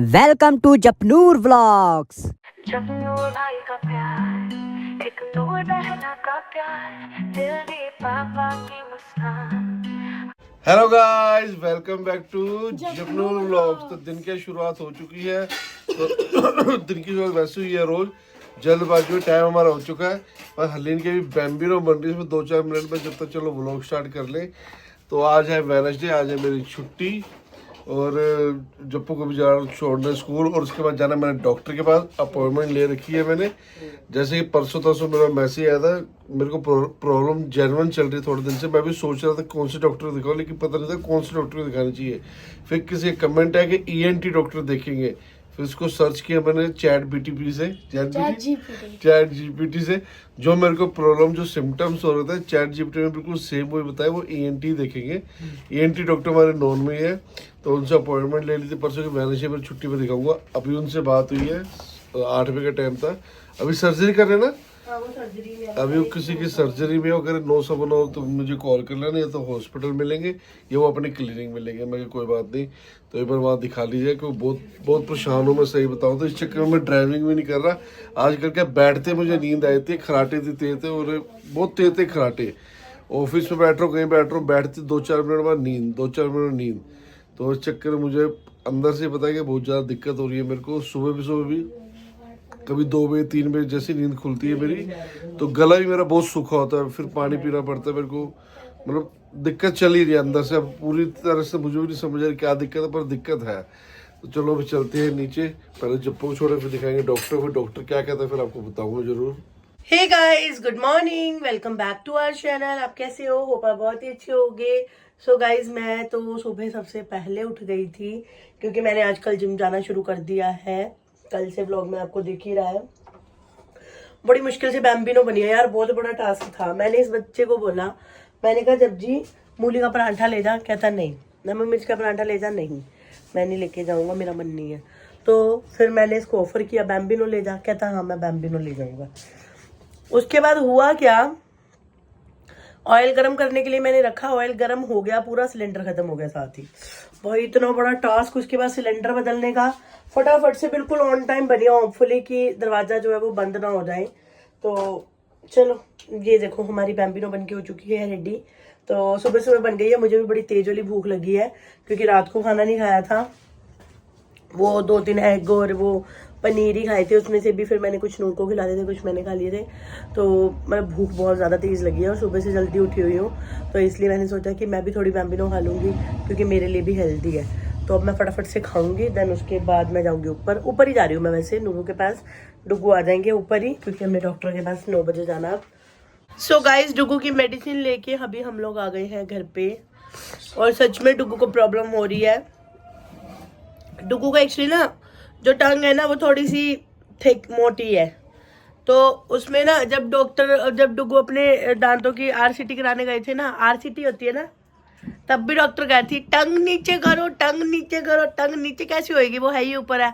Welcome to Japnoor vlogs. Japnoor भाई का प्यार, एक दूर बहना का प्यार, दिल दी पापा की मुस्कान। Hello guys, welcome back to Japnoor vlogs. तो दिन की शुरुआत हो चुकी है। तो दिन की शुरुआत वैसे हुई है रोज जल्दबाजी में। टाइम हमारा हो चुका है पर हलीन के भी बैम्बिनो बन रही है। इसमें 2-4 मिनट में जब तक चलो व्लॉग स्टार्ट कर लें। तो आज है वेडनेसडे, आज है मेरी छुट्टी और जप्पू को भी जा रहा हूँ छोड़ने स्कूल। और उसके बाद जाना मैंने डॉक्टर के पास, अपॉइंटमेंट ले रखी है मैंने। जैसे कि परसों तरसों मेरा मैसेज आया था, मेरे को प्रॉब्लम जेन्युइन चल रही थोड़े दिन से। मैं भी सोच रहा था कौन से डॉक्टर को दिखाऊं, लेकिन पता नहीं था कौन से डॉक्टर को दिखानी चाहिए। फिर किसी कमेंट है कि ENT डॉक्टर देखेंगे। फिर उसको सर्च किया मैंने चैट जीपीटी से जो मेरे को प्रॉब्लम जो सिम्टम्स हो रहे थे चैट जीपीटी में बिल्कुल सेम वही बताया। वो ENT देखेंगे। ENT डॉक्टर हमारे नॉन में ही है, तो उनसे अपॉइंटमेंट ले ली थी परसों की। वेडनेसडे पर छुट्टी पर दिखाऊंगा। अभी उनसे बात हुई है, 8 बजे का टाइम था। अभी सर्जरी कर रहे हैं ना? अभी वो किसी की सर्जरी में अगर 9 हो तो मुझे कॉल कर लेना, या तो हॉस्पिटल मिलेंगे या वो अपनी क्लिनिक में लेंगे। मैं कोई बात नहीं, तो एक बार वहाँ दिखा लीजिए। क्योंकि बहुत परेशान हूँ मैं, सही बताऊँ तो। इस चक्कर में ड्राइविंग भी नहीं कर रहा आजकल। क्या बैठते मुझे नींद आई थी, खराटे थे तेज थे, और बहुत तेज थे खराटे। ऑफिस में बैठ रहा हूँ, कहीं बैठ रहा हूँ, बैठते 2-4 मिनट बाद नींद, 2-4 मिनट नींद। तो इस चक्कर में मुझे अंदर से पता है कि बहुत ज़्यादा दिक्कत हो रही है मेरे को। सुबह भी कभी 2 बजे 3 बजे जैसी नींद खुलती है मेरी, तो गला भी मेरा बहुत सूखा होता है। फिर पानी पीना पड़ता है मेरे को। मतलब दिक्कत चल ही रही है अंदर से। अब पूरी तरह से मुझे भी नहीं समझ आ रही क्या दिक्कत है, पर दिक्कत है। तो चलो अभी चलते हैं नीचे, पहले जप्पू को छोड़े फिर दिखाएंगे डॉक्टर को। डॉक्टर क्या कहता है फिर आपको बताऊंगा जरूर। Hey guys, good morning, welcome back to our channel. आप कैसे हो? होप आप बहुत ही अच्छे होगे। सो गाइस, मैं तो सुबह सबसे पहले उठ गई थी क्योंकि मैंने आजकल जिम जाना शुरू कर दिया है। कल से व्लॉग में आपको दिख ही रहा है। बड़ी मुश्किल से बैम्बिनो बनी है यार, बहुत बड़ा टास्क था। मैंने इस बच्चे को बोला, मैंने कहा जब जी मूली का पराठा ले जा। कहता नहीं। नमक मिर्च का पराठा ले जा। नहीं, मैं नहीं लेके जाऊंगा, मेरा मन नहीं है। तो फिर मैंने इसको ऑफर किया बैम्बिनो ले जा। कहता हाँ मैं बैम्बिनो ले जाऊंगा। उसके बाद हुआ क्या, ऑयल गरम करने के लिए मैंने रखा, ऑयल गरम हो गया, पूरा सिलेंडर खत्म हो गया साथ ही। भाई इतना बड़ा टास्क। उसके बाद सिलेंडर बदलने का, फटाफट से बिल्कुल ऑन टाइम बनिया, होपफुली कि दरवाजा जो है वो बंद ना हो जाए। तो चलो ये देखो हमारी बैम्बिनो बन के हो चुकी है रेडी। तो सुबह बन गई है। मुझे भी बड़ी तेज वाली भूख लगी है क्योंकि रात को खाना नहीं खाया था। वो 2-3 एग और वो पनीर ही खाए थे, उसमें से भी फिर मैंने कुछ नून को खिलाए थे, कुछ मैंने खा लिए थे। तो मैं भूख बहुत ज़्यादा तेज़ लगी है और सुबह से जल्दी उठी हुई हूँ, तो इसलिए मैंने सोचा कि मैं भी थोड़ी बैम्बिनो खा लूँगी क्योंकि मेरे लिए भी हेल्दी है। तो अब मैं फटाफट से खाऊंगी, देन उसके बाद मैं जाऊँगी ऊपर ही जा रही हूँ मैं वैसे नूनू के पास। डुगू आ जाएंगे ऊपर ही क्योंकि हमने डॉक्टर के पास 9 बजे जाना अब। सो गाइज, डुगू की मेडिसिन लेके अभी हम लोग आ गए हैं घर पे। और सच में डुगू को प्रॉब्लम हो रही है। डुगू का एक्चुअली ना जो टंग है ना वो थोड़ी सी थिक मोटी है। तो उसमें ना जब डुगू अपने दांतों की RCT कराने गए थे ना, RCT होती है ना, तब भी डॉक्टर कहती थी टंग नीचे करो, टंग नीचे करो। टंग नीचे कैसी होएगी, वो है ही ऊपर है।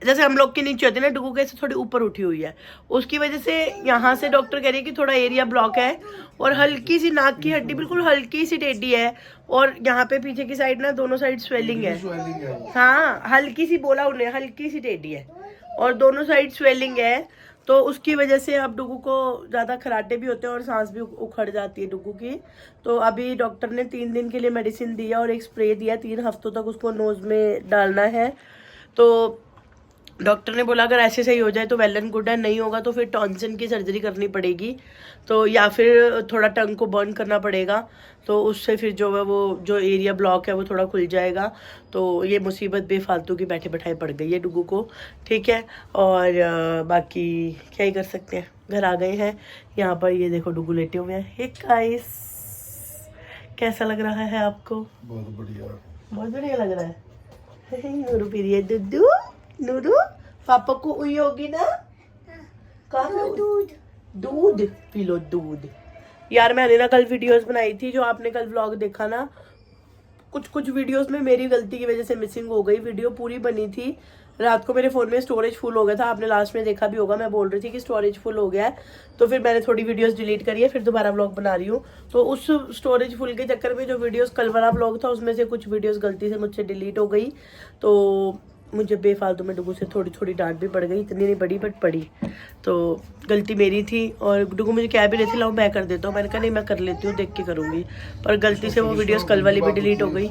जैसे हम लोग की नीचे होती है ना, डुगू कैसे थोड़ी ऊपर उठी हुई है। उसकी वजह से यहाँ से डॉक्टर कह रही है कि थोड़ा एरिया ब्लॉक है और हल्की सी नाक की हड्डी बिल्कुल हल्की सी टेढ़ी है। और यहाँ पे पीछे की साइड ना दोनों साइड स्वेलिंग है। हाँ, हल्की सी बोला उन्हें, हल्की सी टेढ़ी है और दोनों साइड स्वेलिंग है। तो उसकी वजह से अब डुगू को ज़्यादा खराटे भी होते हैं और सांस भी उखड़ जाती है डुगू की। तो अभी डॉक्टर ने 3 दिन के लिए मेडिसिन दिया और एक स्प्रे दिया, 3 हफ्तों तक उसको नोज में डालना है। तो डॉक्टर ने बोला अगर ऐसे सही हो जाए तो वेल एंड गुड है, नहीं होगा तो फिर टॉन्सिल की सर्जरी करनी पड़ेगी। तो या फिर थोड़ा टंग को बर्न करना पड़ेगा, तो उससे फिर जो है वो जो एरिया ब्लॉक है वो थोड़ा खुल जाएगा। तो ये मुसीबत बेफालतू की बैठे बैठाए पड़ गई है डुगू को, ठीक है। और बाकी क्या ही कर सकते हैं, घर आ गए हैं। यहाँ पर ये देखो डुगू लेटे हुए हैं। हे गाइस, कैसा लग रहा है आपको? बहुत बढ़िया, बहुत बढ़िया लग रहा है। नूरू पी रही है दुद्धू। नूरू पापा को हुई होगी ना, दूध पी लो दूध। यार मैंने ना कल वीडियोस बनाई थी, जो आपने कल व्लॉग देखा ना, कुछ वीडियोस में मेरी गलती की वजह से मिसिंग हो गई। वीडियो पूरी बनी थी, रात को मेरे फ़ोन में स्टोरेज फुल हो गया था। आपने लास्ट में देखा भी होगा, मैं बोल रही थी कि स्टोरेज फुल हो गया है। तो फिर मैंने थोड़ी वीडियोस डिलीट करी है, फिर दोबारा व्लॉग बना रही हूँ। तो उस स्टोरेज फुल के चक्कर में जो वीडियोस कल वाला व्लॉग था उसमें से कुछ वीडियोस गलती से मुझसे डिलीट हो गई। तो मुझे बेफालतू में डुगू से थोड़ी थोड़ी डांट भी पड़ गई, इतनी नहीं पड़ी बट पड़ी, तो गलती मेरी थी। और डुगू मुझे कह भी रही थी लाओ मैं कर देता हूँ, मैंने कहा नहीं मैं कर लेती हूँ, देख के करूँगी। पर गलती से वो वीडियोस कल वाली भी डिलीट हो गई,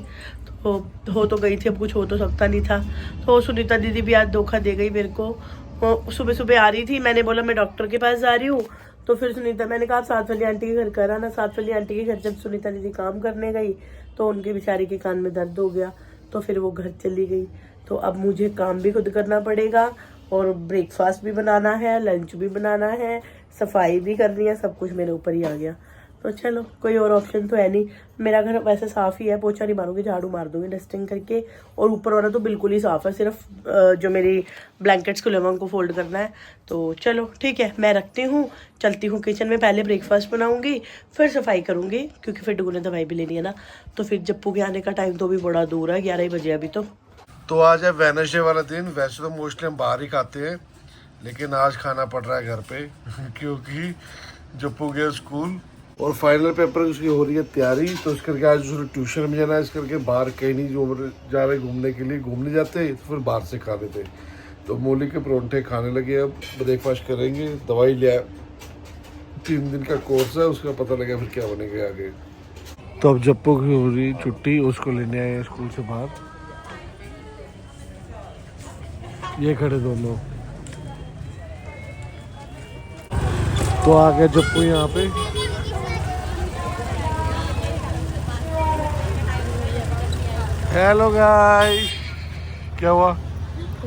तो हो तो गई थी, अब कुछ हो तो सकता नहीं था। तो सुनीता दीदी भी आज धोखा दे गई मेरे को। वो सुबह सुबह आ रही थी, मैंने बोला मैं डॉक्टर के पास जा रही हूँ, तो फिर सुनीता, मैंने कहा साथ वाली आंटी के घर कर आना। साथ वाली आंटी के घर जब सुनीता दीदी काम करने गई तो उनके बेचारी के कान में दर्द हो गया, तो फिर वो घर चली गई। तो अब मुझे काम भी खुद करना पड़ेगा और ब्रेकफास्ट भी बनाना है, लंच भी बनाना है, सफाई भी करनी है, सब कुछ मेरे ऊपर ही आ गया। तो चलो कोई और ऑप्शन तो है नहीं। मेरा घर वैसे साफ़ ही है, पोछा नहीं मारूंगी, झाड़ू मार दूंगी डस्टिंग करके। और ऊपर वाला तो बिल्कुल ही साफ़ है, सिर्फ जो मेरी ब्लैंकेट्स खुले हुए उनको फोल्ड करना है। तो चलो ठीक है, मैं रखती हूँ, चलती हूँ किचन में, पहले ब्रेकफास्ट बनाऊंगी फिर सफाई करूँगी, क्योंकि फिर डुगू ने दवाई भी लेनी है ना। तो फिर जप्पू के आने का टाइम तो भी बड़ा दूर है, 11 ही बजे अभी तो आज है वेडनेसडे वाला दिन। वैसे तो मोस्टली हम बाहर ही खाते हैं, लेकिन आज खाना पड़ रहा है घर पे क्योंकि जप्पू गया स्कूल और फाइनल पेपर की उसकी हो रही है तैयारी। तो इस करके आज उसने ट्यूशन में जाना है, इस करके बाहर कहीं नहीं जो जा रहे घूमने के लिए, घूमने जाते तो फिर बाहर से खा लेते। तो मूली के परोंठे खाने लगे, अब ब्रेकफास्ट करेंगे। दवाई लिया, 3 दिन का कोर्स है, उसका पता लगा फिर क्या बनेगा आगे। तो अब जप्पू की हो रही छुट्टी, उसको लेने आए स्कूल से बाहर। ये खड़े दोनों, तो आ गए जप्पू यहाँ पे। हेलो गाइस, क्या हुआ?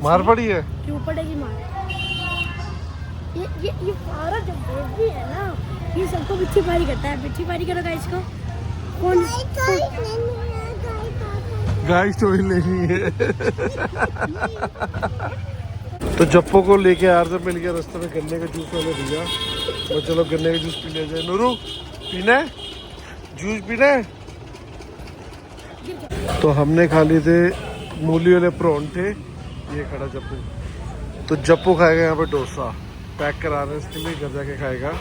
मार पड़ी है? क्यों पड़ेगी मार? ये सारा जब भी है ना, ये सबको पिछी पारी करता है। पिछी पारी करो गाइस को। कौन गाइस तो ही नहीं है। तो जप्पो को लेके आ रहे थे, मिल गया रास्ते में गन्ने का जूस वाले भैया। तो चलो गन्ने का जूस पी ले जाए। नूरू पीना है जूस, पीना है? तो हमने खा लिए थे मूली वाले परोंठे, ये खड़ा जप्पू। तो जप्पू खाएगा यहाँ पे डोसा, पैक करा रहे हैं इसके लिए, घर जाके खाएगा।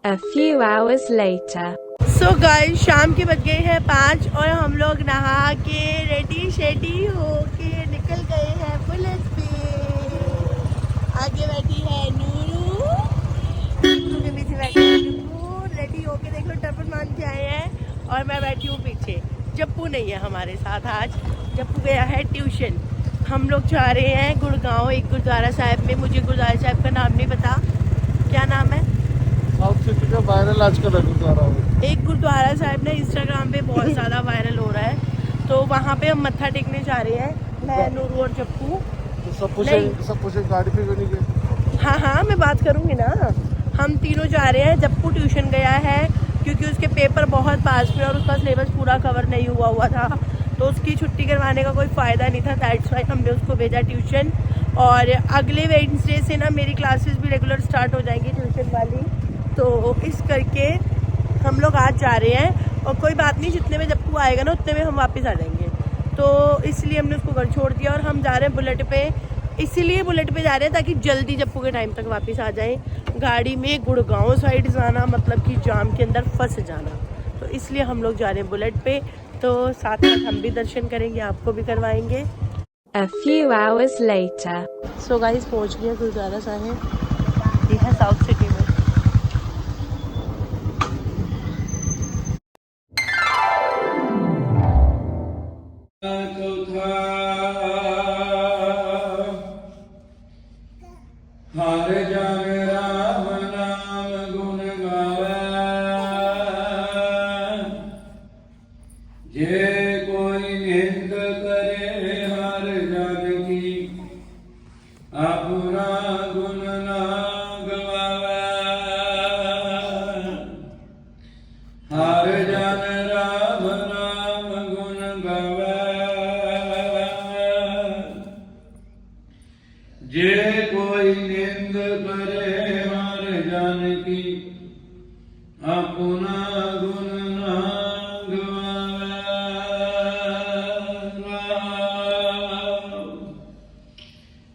A few hours later. So guys शाम के बज गए हैं 5 और हम लोग नहा के रेडी शेडी होके निकल गए हैं बुलेट पे। आगे बैठी है नूरू, नूरू के पीछे बैठी है नूरू, रेडी होके देख लो टप्पन मान के आए हैं। और मैं बैठी हूँ पीछे। जप्पू नहीं है हमारे साथ आज, जप्पू गया है ट्यूशन। हम लोग जा रहे हैं गुड़गांव, एक गुरुद्वारा साहिब में। मुझे गुरुद्वारा साहिब का नाम नहीं पता, क्या नाम है? साउथ सिटी का वायरल आजकल गुरुद्वारा, एक गुरुद्वारा साहिब ने इंस्टाग्राम पे बहुत ज़्यादा वायरल हो रहा है, तो वहाँ पे हम मत्था टेकने जा रहे हैं, मैं नूरू और जप्पू। तो सब कुछ गाड़ी पे भी नहीं गए? हाँ मैं बात करूँगी ना। हम तीनों जा रहे हैं। जप्पू ट्यूशन गया है क्योंकि उसके पेपर बहुत पास में और उसका सिलेबस पूरा कवर नहीं हुआ था, तो उसकी छुट्टी करवाने का कोई फ़ायदा नहीं था। दैट्स वाई हमने उसको भेजा ट्यूशन। और अगले वेडनेसडे से ना मेरी क्लासेस भी रेगुलर स्टार्ट हो जाएंगी ट्यूशन वाली, तो इस करके हम लोग आज जा रहे हैं। और कोई बात नहीं, जितने में जप्पू आएगा ना उतने में हम वापस आ जाएंगे, तो इसलिए हमने उसको घर छोड़ दिया और हम जा रहे हैं बुलेट पे। इसीलिए बुलेट पे जा रहे हैं ताकि जल्दी जप्पू के टाइम तक वापस आ जाएं। गाड़ी में गुड़गांव साइड जाना मतलब कि जाम के अंदर फंस जाना, तो इसलिए हम लोग जा रहे हैं बुलेट पे। तो साथ साथ हम भी दर्शन करेंगे, आपको भी करवाएंगे। A few hours later. So guys पहुंच गया गुरुद्वारा साहिब, ये है साउथ सिटी में। हर जग राम नाम गुण गावे, जे कोई निंद करे हर जग की, अपना गुण ना गवावे। हर जन राम नाम गुण गावे, जे कोई निंद करे हर जन की, अपना गुण ना गवावे।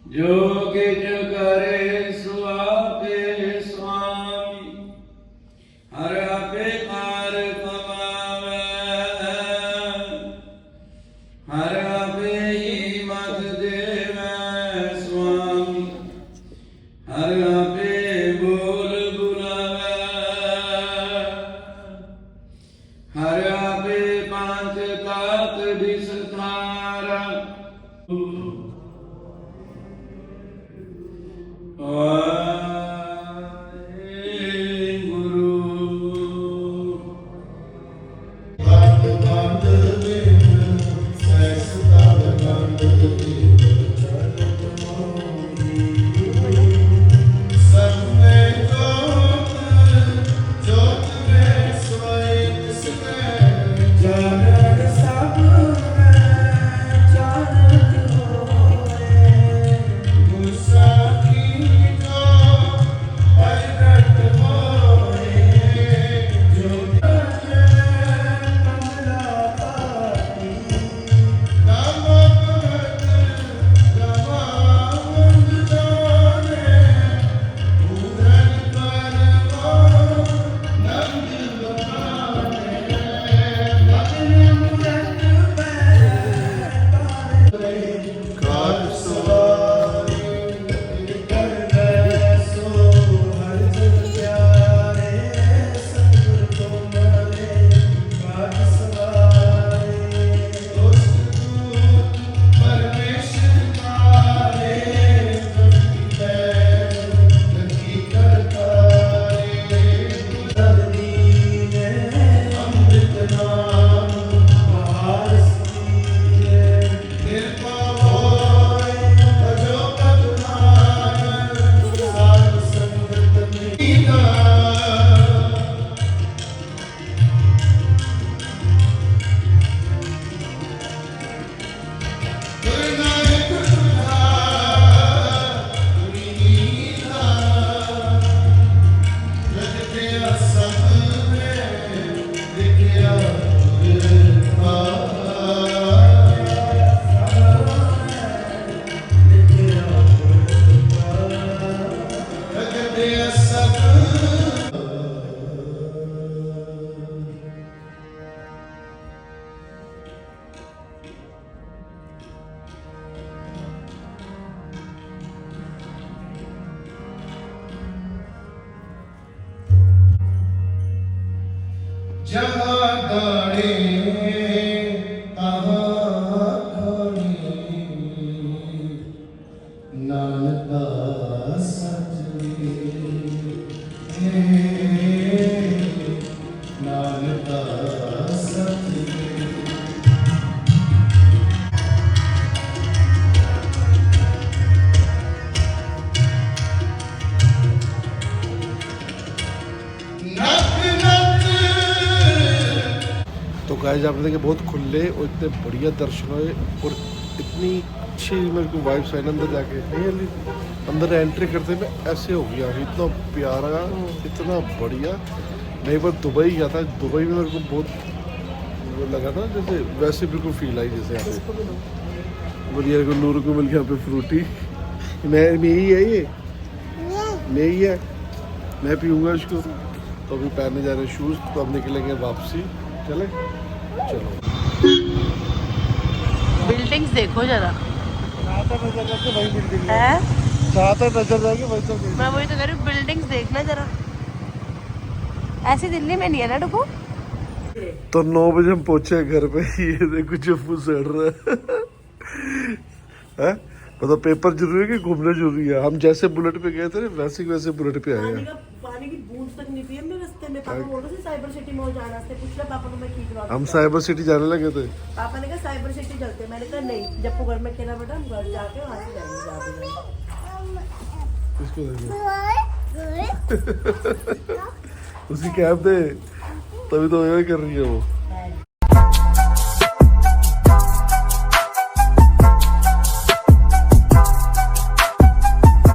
जो किछ करे सो आपे स्वामी, हर आपे कार कमावे। हर आपे ही मत दे हर आपे बोल बुलावे हर आपे पांच तात विस्तारा जहाँ गाने तहाँ खाने नानका सच नानका सच तो गाइस आपने देखे बहुत खुले और इतने बढ़िया दर्शन हुए और इतनी अच्छी मेरे को वाइब्स आई अंदर जाके नहीं अली अंदर एंट्री करते में ऐसे हो गया इतना प्यारा इतना बढ़िया मैं एक बार दुबई गया था दुबई में मेरे को बहुत वो लगा था जैसे वैसे बिल्कुल फील आई जैसे यहाँ पे बढ़िया को नूर को मिल गया यहाँ पे फ्रूटी मैं यही है ये मैं ही है मैं पीऊँगा इसको तो अभी पहनने जा रहे हैं शूज़ तो अब निकलेंगे वापसी चले चलो बिल्डिंग्स देखो जरा है नजर जाएगी वही तो मैं वही तो कह रही हूँ बिल्डिंग्स देखना जरा ऐसी दिल्ली में नहीं है ना डुकू तो 9 बजे हम पहुंचे घर पे ये देखो जम्मू सड़ रहा है मतलब पेपर जरूरी है कि घूमना जरूरी है हम जैसे बुलेट पे गए थे वैसे बुलेट पे आए हैं पानी की बूंद तक नहीं पी हमने रास्ते में पापा बोल रहे थे साइबर सिटी मॉल जाना से पूछ लिया पापा को मैं ठीक रहा हम साइबर सिटी जाने लगे थे पापा ने कहा साइबर सिटी चलते मैंने कहा नहीं जब घर में खेला बेटा हम घर जाके वहां से जाएंगे उसकी कैब दे तभी तो ये कर रही है वो